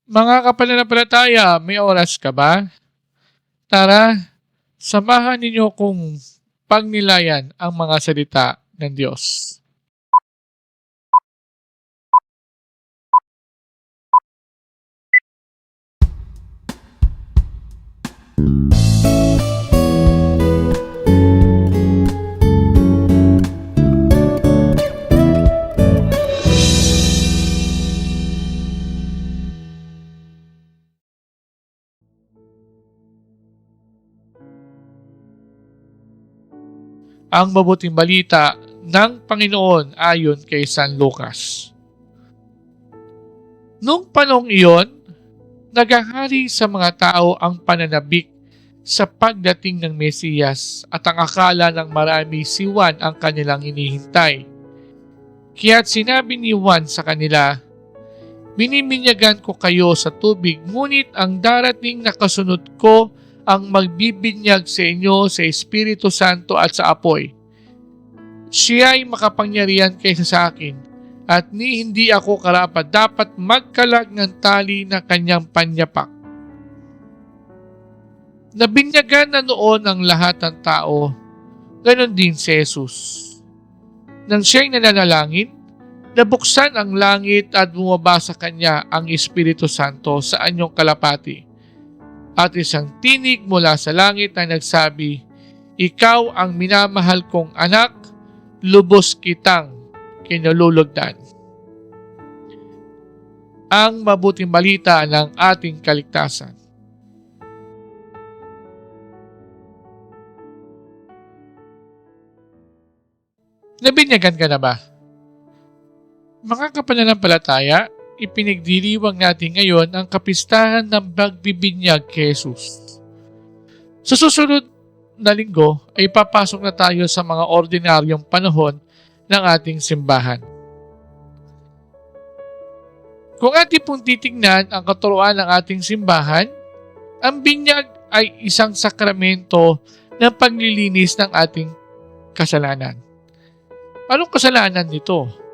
Mga kapananampalataya, may oras ka ba? Tara, samahan ninyo kong pagnilayan ang mga salita ng Diyos. Ang mabuting balita ng Panginoon ayon kay San Lucas. Noong panahong iyon, naghahari sa mga tao ang pananabik sa pagdating ng Mesiyas at ang akala ng marami si Juan ang kanilang hinihintay. Kaya't sinabi ni Juan sa kanila, "Biniminyagan ko kayo sa tubig, ngunit ang darating na kasunod ko ang magbibinyag sa inyo sa Espiritu Santo at sa apoy. Siya ay makapangyarihan kaysa sa akin, at hindi ako karapat-dapat magkalag ng tali na kanyang panyapak." Nabinyagan na noon ang lahat ng tao, ganon din si Jesus. Nang siya'y nananalangin, nabuksan ang langit at bumaba sa kanya ang Espiritu Santo sa anyong kalapati. At isang tinig mula sa langit ay nagsabi, "Ikaw ang minamahal kong anak, lubos kitang kinululugdan." Ang mabuting balita ng ating kaligtasan. Nabinyagan ka na ba? Mga kapananampalataya, ipinagdiriwang natin ngayon ang kapistahan ng pagbibinyag kay Jesus. Sa susunod na linggo ay papasok na tayo sa mga ordinaryong panahon ng ating simbahan. Kung ating pong titignan ang katuruan ng ating simbahan, ang binyag ay isang sakramento ng paglilinis ng ating kasalanan. Anong kasalanan nito?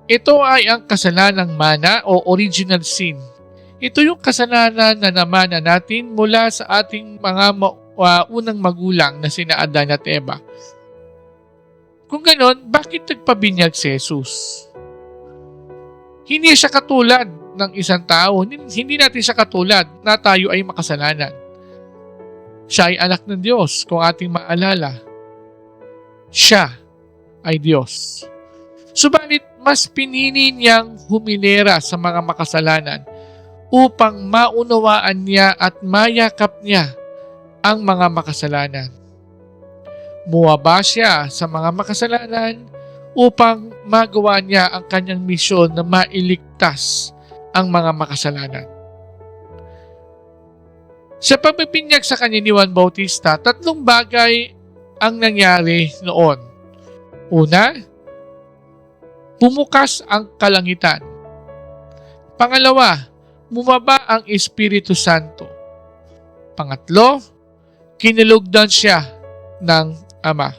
Ito ay ang kasalanang mana o original sin. Ito yung kasalanan na namana natin mula sa ating mga unang magulang na sina Adan at Eva. Kung ganon, bakit nagpabinyag si Jesus? Hindi siya katulad ng isang tao. Hindi natin siya katulad na tayo ay makasalanan. Siya ay anak ng Diyos, kung ating maalala. Siya ay Diyos. Subalit, mas pinili niyang humilera sa mga makasalanan upang maunawaan niya at mayakap niya ang mga makasalanan. Muwaba siya sa mga makasalanan upang magawa niya ang kanyang misyon na mailigtas ang mga makasalanan. Sa pagpipinyag sa kanya ni Juan Bautista, 3 bagay ang nangyari noon. Una, bumukas ang kalangitan. Pangalawa, bumaba ang Espiritu Santo. Pangatlo, kinulugdan siya ng Ama.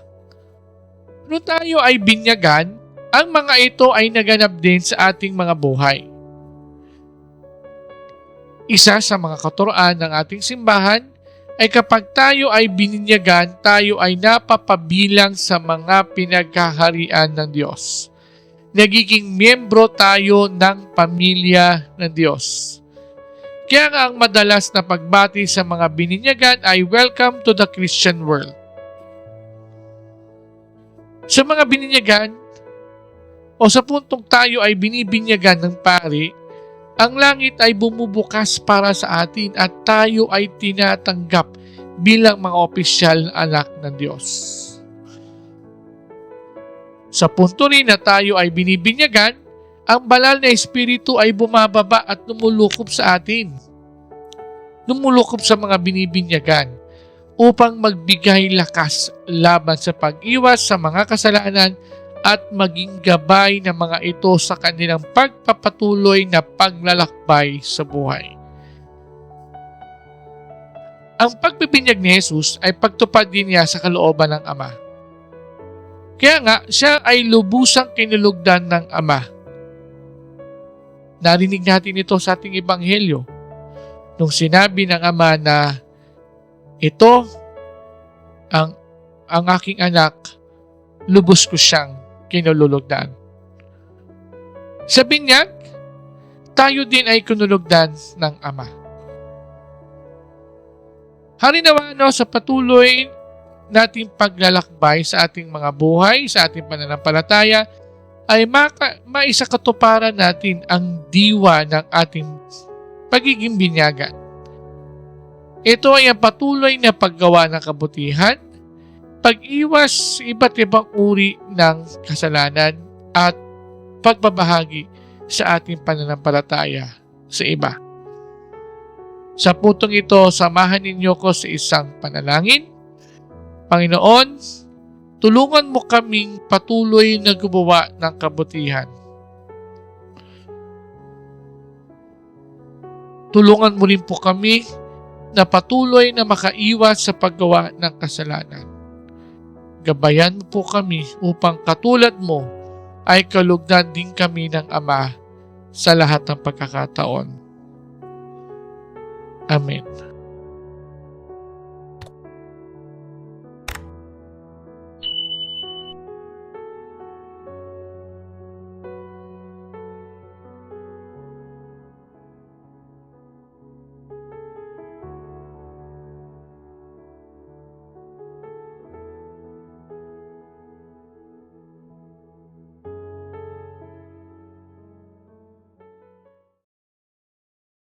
Kung tayo ay binyagan, ang mga ito ay naganap din sa ating mga buhay. Isa sa mga katuroan ng ating simbahan ay kapag tayo ay bininyagan, tayo ay napapabilang sa mga pinaghaharian ng Diyos. Nagiging miyembro tayo ng pamilya ng Diyos. Kaya nga ang madalas na pagbati sa mga bininyagan ay "Welcome to the Christian world." Sa mga bininyagan o sa puntong tayo ay binibinyagan ng pari, ang langit ay bumubukas para sa atin at tayo ay tinatanggap bilang mga opisyal na anak ng Diyos. Sa punto rin na tayo ay binibinyagan, ang banal na Espiritu ay bumababa at lumulukob sa atin. Lumulukob sa mga binibinyagan upang magbigay lakas laban sa pag-iwas sa mga kasalanan at maging gabay ng mga ito sa kanilang pagpapatuloy na paglalakbay sa buhay. Ang pagbibinyag ni Jesus ay pagtupad din niya sa kalooban ng Ama. Kaya nga, siya ay lubusang kinulugdan ng Ama. Narinig natin ito sa ating ebanghelyo nung sinabi ng Ama na ito ang aking anak, lubos ko siyang kinulugdan. Sa binyag, tayo din ay kinulugdan ng Ama. Harinawa sa patuloy nating paglalakbay sa ating mga buhay, sa ating pananampalataya, ay maisakatuparan natin ang diwa ng ating pagiging binyagan. Ito ay ang patuloy na paggawa ng kabutihan, pag-iwas sa iba't ibang uri ng kasalanan at pagbabahagi sa ating pananampalataya sa iba. Sa puntong ito, samahan ninyo ko sa isang panalangin. Panginoon, tulungan mo kaming patuloy na gumawa ng kabutihan. Tulungan mo rin po kami na patuloy na makaiwas sa paggawa ng kasalanan. Gabayan mo po kami upang katulad mo ay kalugdan din kami ng Ama sa lahat ng pagkakataon. Amen.